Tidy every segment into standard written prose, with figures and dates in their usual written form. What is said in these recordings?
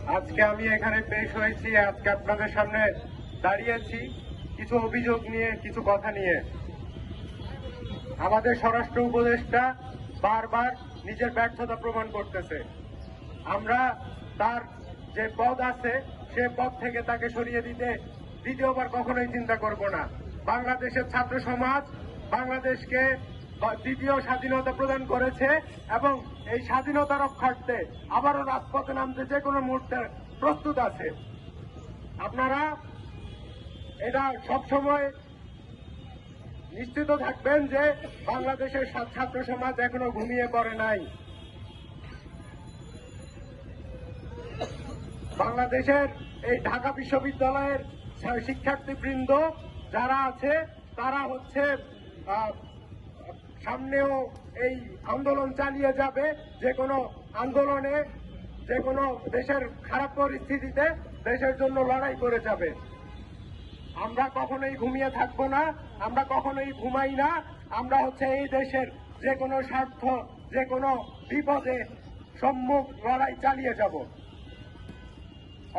আজকে আমি এখানে পেশ হয়েছি, আজকে আপনাদের সামনে দাঁড়িয়েছি কিছু অভিযোগ নিয়ে, কিছু কথা নিয়ে। আমাদের স্বরাষ্ট্র উপদেষ্টা বারবার নিজের ব্যর্থতা প্রমাণ করতেছে। আমরা তার যে পদ আছে সে পদ থেকে তাকে সরিয়ে দিতে দ্বিতীয়বার কখনোই চিন্তা করব না। বাংলাদেশের ছাত্র সমাজ বাংলাদেশকে দ্বিতীয় স্বাধীনতা প্রদান করেছে এবং এই স্বাধীনতা রক্ষার্থে আবারও রাজপথে নামতে যে কোনো মুহূর্তে প্রস্তুত আছে। আপনারা এটা সবসময় নিশ্চিত থাকবেন যে বাংলাদেশের ছাত্র সমাজ এখনো ঘুমিয়ে পড়ে নাই। বাংলাদেশের এই ঢাকা বিশ্ববিদ্যালয়ের শিক্ষার্থীবৃন্দ যারা আছে তারা হচ্ছে সামনেও এই আন্দোলন চালিয়ে যাবে। যে কোনো আন্দোলনে, যে কোনো দেশের খারাপ পরিস্থিতিতে দেশের জন্য লড়াই করে যাবে। আমরা কখনোই ঘুমিয়ে থাকবো না, আমরা কখনোই ঘুমাই না। আমরা হচ্ছে এই দেশের যে কোনো স্বার্থ, যে কোনো বিপদে সম্মুখ লড়াই চালিয়ে যাব।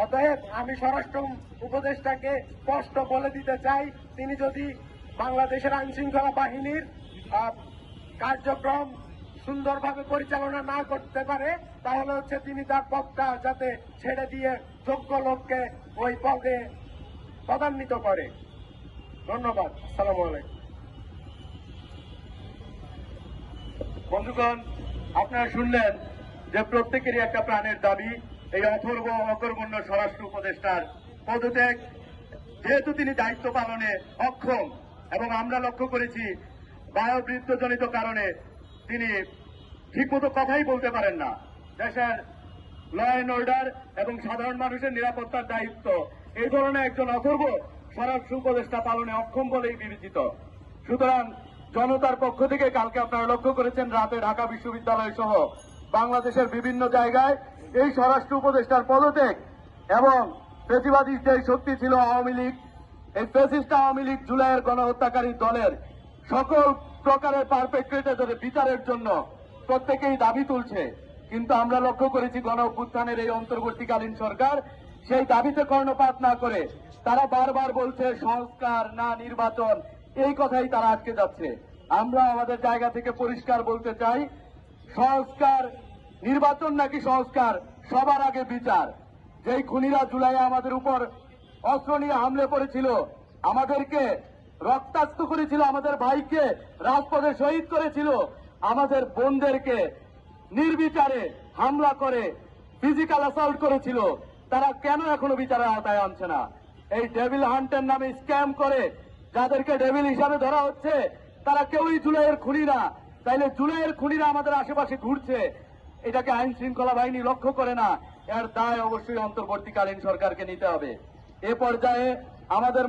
অতএব আমি স্বরাষ্ট্র উপদেষ্টাকে স্পষ্ট বলে দিতে চাই, তিনি যদি বাংলাদেশের আইন শৃঙ্খলা বাহিনীর কার্যক্রম সুন্দরভাবে পরিচালনা না করতে পারে তাহলে হচ্ছে তিনি তার পদটা যাতে ছেড়ে দিয়ে যোগ্য লোককে ওই পদে পদান্বিত করে। ধন্যবাদ। আসসালামু আলাইকুম। বন্ধুগণ, আপনারা শুনলেন যে প্রত্যেকেরই একটা প্রাণের দাবি এই অথর্ব অকর্মণ্য স্বরাষ্ট্র উপদেষ্টার পদত্যাগ। যেহেতু তিনি দায়িত্ব পালনে অক্ষম এবং আমরা লক্ষ্য করেছি বায়োবৃত্তজনিত কারণে তিনি ঠিকমতো কথাই বলতে পারেন না। দেশের ল অ্যান্ড অর্ডার এবং সাধারণ মানুষের নিরাপত্তার দায়িত্ব এই ধরনের একজন অথর্ব স্বরাষ্ট্র উপদেষ্টা পালনে অক্ষম বলেই বিবেচিত। সুতরাং জনতার পক্ষ থেকে কালকে আপনারা লক্ষ্য করেছেন রাতে ঢাকা বিশ্ববিদ্যালয় সহ বাংলাদেশের বিভিন্ন জায়গায় এই স্বরাষ্ট্র উপদেষ্টার পদত্যাগ এবং ফ্যাসিবাদী যে শক্তি ছিল আওয়ামী লীগ, এই ফ্যাসিস্ট আওয়ামী লীগ জুলাইয়ের গণহত্যাকারী দলের সকল প্রকারের পারপেট্রেটারদের বিচারের জন্য প্রত্যেকেই দাবি তুলছে। কিন্তু আমরা লক্ষ্য করেছি গণ অভ্যুত্থানের এই অন্তর্বর্তীকালীন সরকার সেই দাবিতে কর্ণপাত না করে তারা বারবার বলছে সংস্কার না নির্বাচন, এই কথাই তারা আটকে যাচ্ছে। আমরা আমাদের জায়গা থেকে পরিষ্কার বলতে চাই, সংস্কার নির্বাচন নাকি সংস্কার, সবার আগে বিচার। যেই খুনিরা জুলাইয়ে আমাদের উপর অস্ত্র নিয়ে হামলে পড়েছিল, আমাদেরকে রক্তাক্ত করেছিল, আমাদের ভাইকে রাজপথে শহীদ করেছিল, আমাদের বোনদেরকে নির্বিচারে হামলা করে ফিজিক্যাল অ্যাসল্ট করেছিল, তারা কেন এখনো বিচারের আওতায় আনছে না? এই ডেভিল হান্টের নামে স্ক্যাম করে যাদেরকে ডেভিল হিসাবে ধরা হচ্ছে তারা কেউই জুলাইয়ের খুনি না। তাইলে জুলাইয়ের খুনিরা আমাদের আশেপাশে ঘুরছে, এটাকে আইন শৃঙ্খলা বাহিনী লক্ষ্য করে না। এর দায় অবশ্যই অন্তর্বর্তীকালীন সরকারকে নিতে হবে। এ পর্যায়ে আমাদের